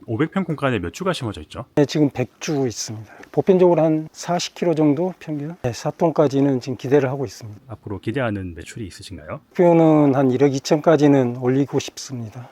500평 공간에 몇 주가 심어져 있죠? 네, 지금 100주 있습니다. 보편적으로 한 40kg 정도 평균 4톤까지는 지금 기대를 하고 있습니다. 앞으로 기대하는 매출이 있으신가요? 목표는 한 1억 2천까지는 올리고 싶습니다.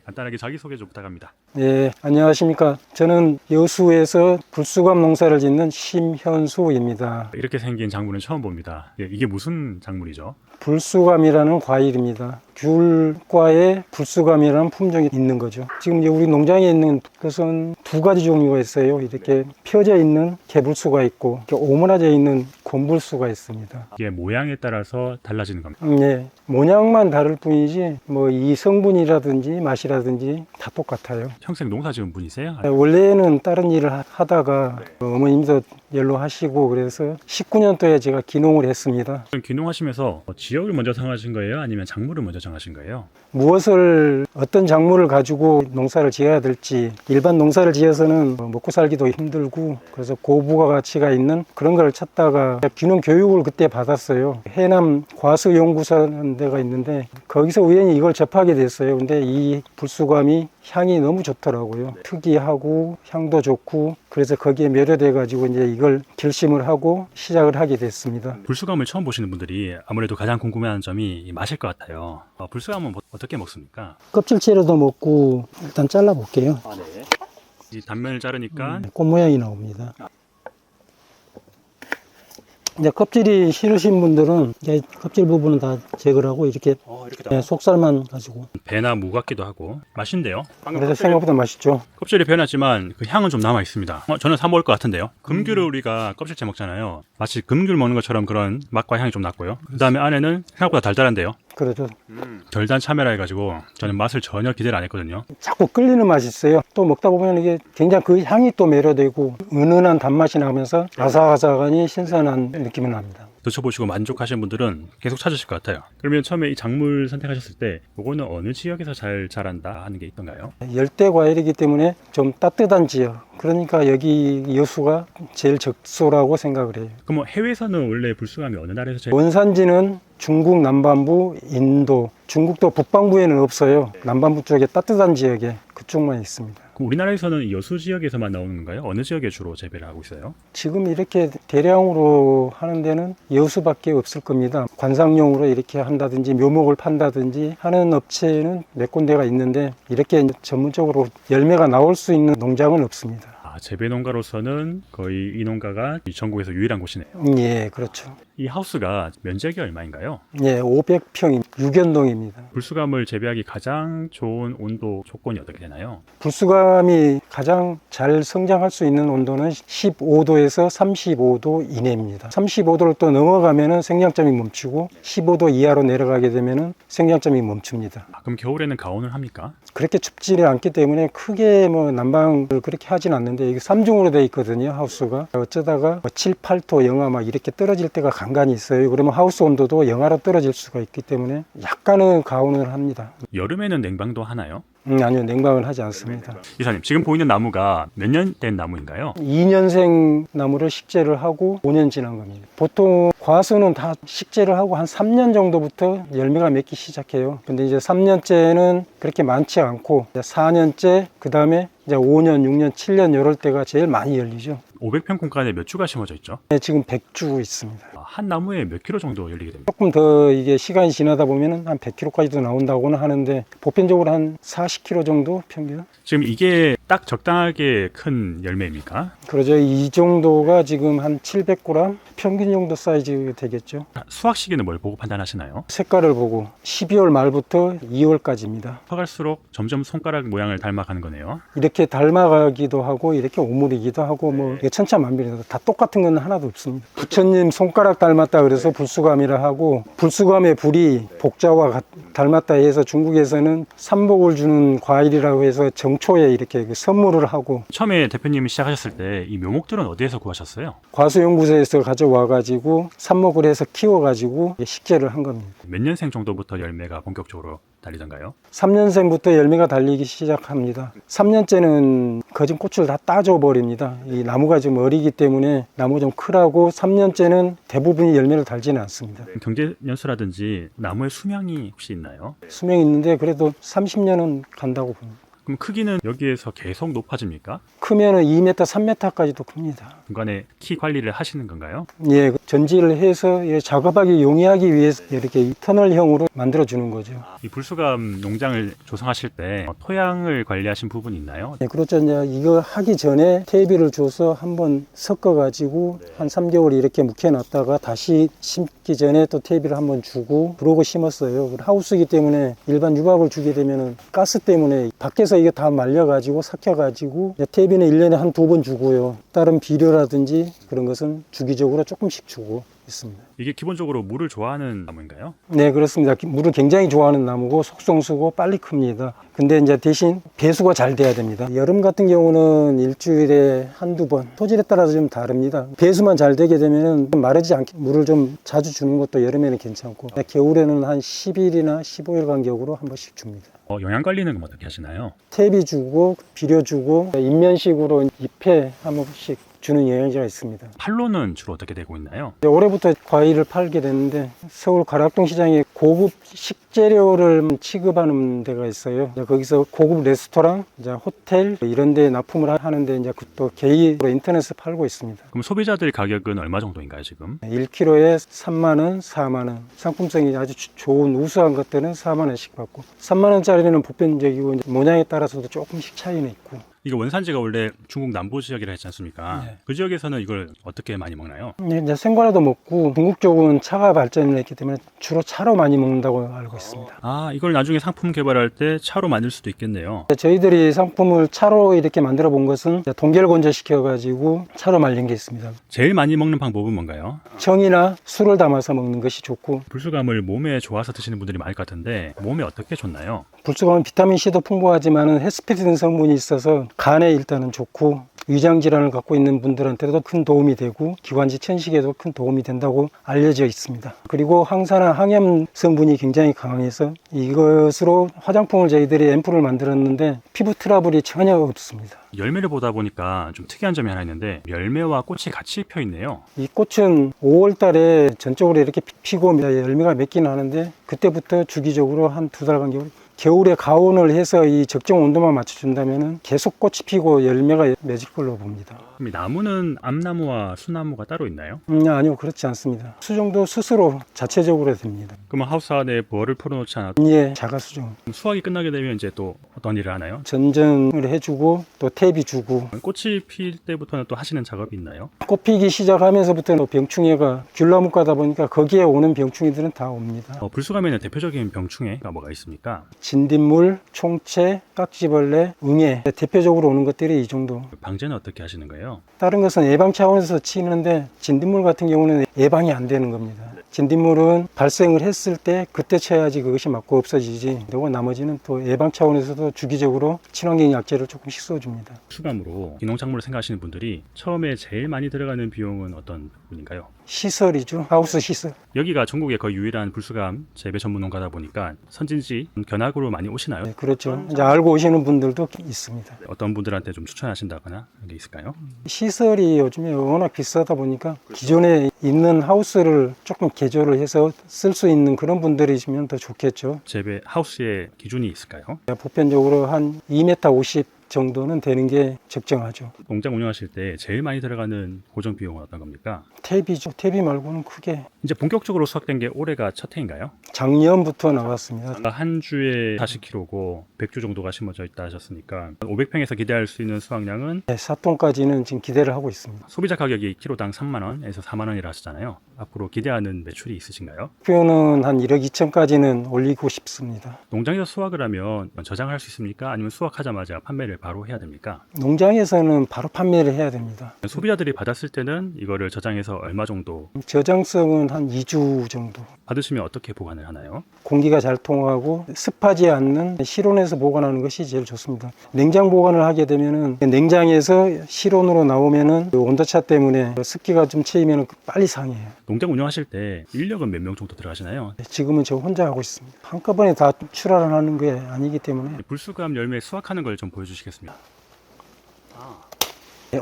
간단하게 자기소개 좀 부탁합니다. 네, 안녕하십니까. 저는 여수에서 불수감 농사를 짓는 심현수입니다. 이렇게 생긴 작물은 처음 봅니다. 이게 무슨 작물이죠? 불수감이라는 과일입니다. 귤과에 불수감이라는 품종이 있는 거죠. 지금 이제 우리 농장에 있는 것은 두 가지 종류가 있어요. 이렇게 펴져 있는 개불수가 있고 이렇게 오므라져 있는 곤불수가 있습니다. 이게 모양에 따라서 달라지는 겁니다. 네, 모양만 다를 뿐이지 뭐 이 성분이라든지 맛이라든지 다 똑같아요. 평생 농사 지은 분이세요? 원래는 다른 일을 하다가 어머님도 연로하시고 그래서 19년도에 제가 귀농을 했습니다. 그럼 귀농하시면서 지역을 먼저 정하신 거예요? 아니면 작물을 먼저 정하신 거예요? 무엇을 어떤 작물을 가지고 농사를 지어야 될지 일반 농사를 지어서는 먹고 살기도 힘들고 그래서 고부가 가치가 있는 그런 걸 찾다가 귀농 교육을 그때 받았어요. 해남 과수연구소라는 데가 있는데 거기서 우연히 이걸 접하게 됐어요. 근데 이 불수감이 향이 너무 좋더라고요. 특이하고 향도 좋고 그래서 거기에 매료돼 가지고 이제 이걸 결심을 하고 시작을 하게 됐습니다. 불수감을 처음 보시는 분들이 아무래도 가장 궁금해하는 점이 이 맛일 것 같아요. 불수감은 어떻게 먹습니까? 껍질째로도 먹고 일단 잘라 볼게요. 네. 이 단면을 자르니까 꽃 모양이 나옵니다. 이제 껍질이 싫으신 분들은 이제 껍질 부분은 다 제거를 하고 이렇게 속살만 가지고 배나 무 같기도 하고 맛있는데요. 그래서 생각보다 맛있죠. 껍질이 변하지만 그 향은 좀 남아 있습니다. 저는 사 먹을 것 같은데요. 금귤을 우리가 껍질째 먹잖아요. 마치 금귤 먹는 것처럼 그런 맛과 향이 좀 났고요. 그 다음에 안에는 생각보다 달달한데요. 그래도 절단 참외라 해가지고 저는 맛을 전혀 기대를 안 했거든요. 자꾸 끌리는 맛이 있어요. 또 먹다 보면 이게 굉장히 그 향이 또 매료되고 은은한 단맛이 나면서 아삭아삭하니 신선한 느낌이 납니다. 드셔보시고 만족하시는 분들은 계속 찾으실 것 같아요. 그러면 처음에 이 작물 선택하셨을 때 이거는 어느 지역에서 잘 자란다 하는 게 있던가요? 열대 과일이기 때문에 좀 따뜻한 지역, 그러니까 여기 여수가 제일 적소라고 생각을 해요. 그럼 뭐 해외에서는 원래 불수감이 어느 나라에서 제일 원산지는 중국 남반부, 인도, 중국도 북반부에는 없어요. 남반부 쪽에 따뜻한 지역에 그쪽만 있습니다. 그럼 우리나라에서는 이 여수 지역에서만 나오는 건가요? 어느 지역에 주로 재배를 하고 있어요? 지금 이렇게 대량으로 하는 데는 여수밖에 없을 겁니다. 관상용으로 이렇게 한다든지 묘목을 판다든지 하는 업체는 몇 군데가 있는데 이렇게 전문적으로 열매가 나올 수 있는 농장은 없습니다. 재배 농가로서는 거의 이 농가가 전국에서 유일한 곳이네요. 예, 그렇죠. 이 하우스가 면적이 얼마인가요? 예, 500평 유견동입니다. 불수감을 재배하기 가장 좋은 온도 조건이 어떻게 되나요? 불수감이 가장 잘 성장할 수 있는 온도는 15도에서 35도 이내입니다. 35도를 또 넘어가면 생장점이 멈추고 15도 이하로 내려가게 되면 생장점이 멈춥니다. 그럼 겨울에는 가온을 합니까? 그렇게 춥지 않기 때문에 크게 뭐 난방을 그렇게 하진 않는데 이게 3중으로 되어 있거든요. 하우스가 어쩌다가 7, 8도 영하 막 이렇게 떨어질 때가 간간히 있어요. 그러면 하우스 온도도 영하로 떨어질 수가 있기 때문에 약간은 가온을 합니다. 여름에는 냉방도 하나요? 아니요, 냉방을 하지 않습니다. 이사님, 지금 보이는 나무가 몇 년 된 나무인가요? 2년생 나무를 식재를 하고 5년 지난 겁니다. 보통 과수는 다 식재를 하고 한 3년 정도부터 열매가 맺기 시작해요. 근데 이제 3년째는 그렇게 많지 않고 4년째, 그 다음에 이제 5년, 6년, 7년 이럴 때가 제일 많이 열리죠. 500평 공간에 몇 주가 심어져 있죠? 네, 지금 100주 있습니다. 한 나무에 몇 킬로 정도 열리게 됩니다? 조금 더 이게 시간이 지나다 보면 한 100kg까지도 나온다고는 하는데 보편적으로 한 40kg 정도 평균? 지금 이게 딱 적당하게 큰 열매입니까? 그러죠. 이 정도가 지금 한 700g 평균 정도 사이즈 되겠죠. 수확 시기는 뭘 보고 판단하시나요? 색깔을 보고 12월 말부터 2월까지입니다. 커갈수록 점점 손가락 모양을 닮아가는 거네요. 이렇게 닮아가기도 하고 이렇게 오므리기도 하고 뭐 이게 천차만별이다. 다 똑같은 건 하나도 없습니다. 부처님 손가락 닮았다 그래서 불수감이라 하고 불수감의 불이 복자와 닮았다 해서 중국에서는 삼복을 주는 과일이라고 해서 정초에 이렇게 선물을 하고 처음에 대표님이 시작하셨을 때 이 묘목들은 어디에서 구하셨어요? 과수연구소에서 가져와 가지고 삽목을 해서 키워 가지고 식재를 한 겁니다. 몇 년생 정도부터 열매가 본격적으로 달리던가요? 3년생부터 열매가 달리기 시작합니다. 3년째는 거진 꽃을 다 따줘 버립니다. 이 나무가 좀 어리기 때문에 나무 좀 크라고 3년째는 대부분이 열매를 달지는 않습니다. 경제연수라든지 나무의 수명이 혹시 있나요? 수명이 있는데 그래도 30년은 간다고 봅니다. 그럼 크기는 여기에서 계속 높아집니까? 크면은 2m, 3m까지도 큽니다. 중간에 키 관리를 하시는 건가요? 예, 전지를 해서 작업하기 용이하기 위해서 이렇게 터널형으로 만들어 주는 거죠. 이 불수감 농장을 조성하실 때 토양을 관리하신 부분이 있나요? 네, 그렇죠. 이제 이거 하기 전에 퇴비를 줘서 한번 섞어가지고 한 3개월 이렇게 묵혀놨다가 다시 심기 전에 또 퇴비를 한번 주고 그러고 심었어요. 하우스이기 때문에 일반 유박을 주게 되면은 가스 때문에 밖에서 이게 다 말려가지고 삭혀가지고 퇴비는 1년에 한 2번 주고요. 다른 비료라든지 그런 것은 주기적으로 조금씩 주고 있습니다. 이게 기본적으로 물을 좋아하는 나무인가요? 네, 그렇습니다. 물을 굉장히 좋아하는 나무고 속성수고 빨리 큽니다. 근데 이제 대신 배수가 잘 돼야 됩니다. 여름 같은 경우는 일주일에 한두 번, 토질에 따라서 좀 다릅니다. 배수만 잘 되게 되면 마르지 않게 물을 좀 자주 주는 것도 여름에는 괜찮고 겨울에는 한 10일이나 15일 간격으로 한 번씩 줍니다. 영양 관리는 그럼 어떻게 하시나요? 퇴비 주고 비료 주고 인면식으로 잎에 한 번씩 주는 영양제가 있습니다. 판로는 주로 어떻게 되고 있나요? 올해부터 과일을 팔게 됐는데 서울 가락동 시장에 고급 식재료를 취급하는 데가 있어요. 거기서 고급 레스토랑, 호텔 이런 데 납품을 하는데 이제 또 개인으로 인터넷에 팔고 있습니다. 그럼 소비자들 가격은 얼마 정도인가요, 지금? 1kg에 3만 원, 4만 원. 상품성이 아주 좋은 우수한 것들은 4만 원씩 받고 3만 원짜리는 보편적이고 모양에 따라서도 조금씩 차이는 있고. 이거 원산지가 원래 중국 남부 지역이라 했지 않습니까? 네. 그 지역에서는 이걸 어떻게 많이 먹나요? 이제 생과라도 먹고 중국 쪽은 차가 발전을 했기 때문에 주로 차로 많이 먹는다고 알고 있습니다. 아, 이걸 나중에 상품 개발할 때 차로 만들 수도 있겠네요. 저희들이 상품을 차로 이렇게 만들어 본 것은 동결 시켜 가지고 차로 말린 게 있습니다. 제일 많이 먹는 방법은 뭔가요? 청이나 술을 담아서 먹는 것이 좋고 불수감을 몸에 좋아서 드시는 분들이 많을 것 같은데 몸에 어떻게 좋나요? 불수감은 비타민C도 풍부하지만 헤스페린 성분이 있어서 간에 일단은 좋고 위장 질환을 갖고 있는 분들한테도 큰 도움이 되고 기관지 천식에도 큰 도움이 된다고 알려져 있습니다. 그리고 항산화 항염 성분이 굉장히 강해서 이것으로 화장품을 저희들이 앰플을 만들었는데 피부 트러블이 전혀 없습니다. 열매를 보다 보니까 좀 특이한 점이 하나 있는데 열매와 꽃이 같이 펴 있네요. 이 꽃은 5월 달에 전적으로 이렇게 피고 열매가 맺기는 하는데 그때부터 주기적으로 한 2달 간격으로 겨울에 가온을 해서 이 적정 온도만 맞춰준다면 계속 꽃이 피고 열매가 맺을 걸로 봅니다. 그럼 이 나무는 암나무와 수나무가 따로 있나요? 아니요, 그렇지 않습니다. 수종도 스스로 자체적으로 됩니다. 그러면 하우스 안에 벌을 풀어놓지 않아도 예, 자가 수종. 수확이 끝나게 되면 이제 또 어떤 일을 하나요? 전정을 해주고 또 퇴비 주고 꽃이 필 때부터는 또 하시는 작업이 있나요? 꽃 피기 시작하면서부터는 병충해가 귤나무가다 보니까 거기에 오는 병충해들은 다 옵니다. 불수감에는 대표적인 병충해가 뭐가 있습니까? 진딧물, 총채, 깍지벌레, 응애 대표적으로 오는 것들이 이 정도. 방제는 어떻게 하시는 거예요? 다른 것은 예방 차원에서 치는데 진딧물 같은 경우는 예방이 안 되는 겁니다. 진딧물은 발생을 했을 때 그때 쳐야지 그것이 맞고 없어지지. 그리고 나머지는 또 예방 차원에서도 주기적으로 친환경 약제를 조금씩 써줍니다. 수감으로 기농작물을 생각하시는 분들이 처음에 제일 많이 들어가는 비용은 어떤 부분인가요? 시설이죠. 하우스 시설. 여기가 전국의 거의 유일한 불수감 재배 전문 농가다 보니까 선진지 견학으로 많이 오시나요? 네, 그렇죠. 이제 알고 오시는 분들도 있습니다. 어떤 분들한테 좀 추천하신다거나 그런 게 있을까요? 시설이 요즘에 워낙 비싸다 보니까 기존에 있는 하우스를 조금 개조를 해서 쓸 수 있는 그런 분들이시면 더 좋겠죠. 재배 하우스의 기준이 있을까요? 보편적으로 한 2m 50 정도는 되는 게 적정하죠. 농장 운영하실 때 제일 많이 들어가는 고정 비용은 어떤 겁니까? 퇴비죠. 퇴비 말고는 크게 이제 본격적으로 수확된 게 올해가 첫 해인가요? 작년부터 나왔습니다. 한 주에 40kg고 100주 정도가 심어져 있다 하셨으니까 500평에서 기대할 수 있는 수확량은 네, 4톤까지는 지금 기대를 하고 있습니다. 소비자 가격이 키로당 3만 원에서 4만 원이라 하셨잖아요. 앞으로 기대하는 매출이 있으신가요? 목표는 한 1억 2천까지는 올리고 싶습니다. 농장에서 수확을 하면 저장할 수 있습니까? 아니면 수확하자마자 판매를 바로 해야 됩니까? 농장에서는 바로 판매를 해야 됩니다. 소비자들이 받았을 때는 이거를 저장해서 얼마 정도 저장성은 한 2주 정도. 받으시면 어떻게 보관을 하나요? 공기가 잘 통하고 습하지 않는 실온에서 보관하는 것이 제일 좋습니다. 냉장 보관을 하게 되면은 냉장에서 실온으로 나오면은 그 온도차 때문에 습기가 좀 채이면 빨리 상해요. 농장 운영하실 때 인력은 몇 명 정도 들어가시나요? 지금은 저 혼자 하고 있습니다. 한꺼번에 다 출하를 하는 게 아니기 때문에 불수감 열매 수확하는 걸 좀 보여주시겠습니까?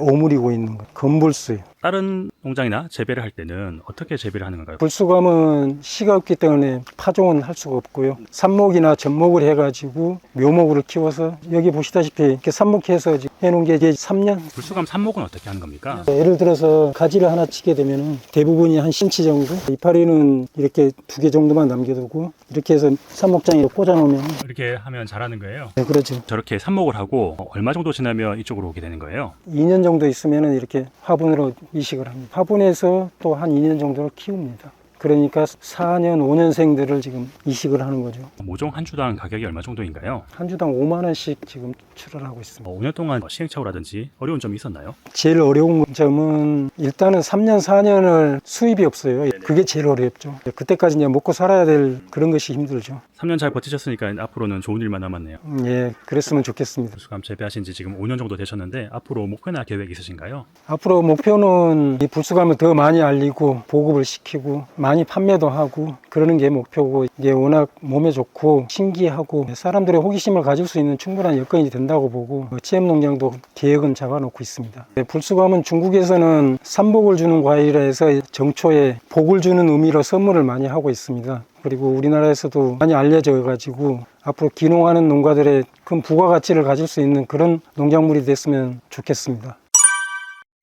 오므리고 있는 거, 건불수요. 다른 농장이나 재배를 할 때는 어떻게 재배를 하는 건가요? 불수감은 씨가 없기 때문에 파종은 할 수가 없고요. 삽목이나 접목을 해가지고 묘목으로 키워서 여기 보시다시피 이렇게 삽목해서 해놓은 게 이제 3년. 불수감 삽목은 어떻게 하는 겁니까? 예를 들어서 가지를 하나 치게 되면 대부분이 한 10cm 정도, 이파리는 이렇게 2개 정도만 남겨두고 이렇게 해서 삽목장에 꽂아놓으면 이렇게 하면 잘하는 거예요. 네, 그렇죠. 저렇게 삽목을 하고 얼마 정도 지나면 이쪽으로 오게 되는 거예요? 2년 정도 있으면 이렇게 화분으로 이식을 합니다. 화분에서 또 한 2년 정도를 키웁니다. 그러니까 4년, 5년생들을 지금 이식을 하는 거죠. 모종 한 주당 가격이 얼마 정도인가요? 한 주당 5만 원씩 지금 출하하고 있습니다. 5년 동안 시행착오라든지 어려운 점이 있었나요? 제일 어려운 점은 일단은 3년, 4년을 수입이 없어요. 그게 제일 어렵죠. 그때까지 이제 먹고 살아야 될 그런 것이 힘들죠. 3년 잘 버티셨으니까 앞으로는 좋은 일만 남았네요. 예, 그랬으면 좋겠습니다. 불수감 재배하신 지 지금 5년 정도 되셨는데 앞으로 목표나 계획 있으신가요? 앞으로 목표는 이 불수감을 더 많이 알리고 보급을 시키고 많이 판매도 하고 그러는 게 목표고, 이게 워낙 몸에 좋고 신기하고 사람들의 호기심을 가질 수 있는 충분한 여건이 된다고 보고 체험농장도 계획은 잡아놓고 있습니다. 불수감은 중국에서는 삼복을 주는 과일이라 해서 정초에 복을 주는 의미로 선물을 많이 하고 있습니다. 그리고 우리나라에서도 많이 알려져 가지고 앞으로 기농하는 농가들의 큰 부가가치를 가질 수 있는 그런 농작물이 됐으면 좋겠습니다.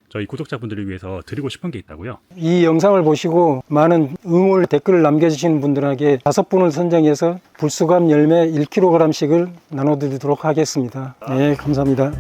저희 구독자분들을 위해서 드리고 싶은 게 있다고요? 이 영상을 보시고 많은 응원 댓글을 남겨주시는 분들에게 5분을 선정해서 불수감 열매 1kg씩을 나눠드리도록 하겠습니다. 네, 감사합니다.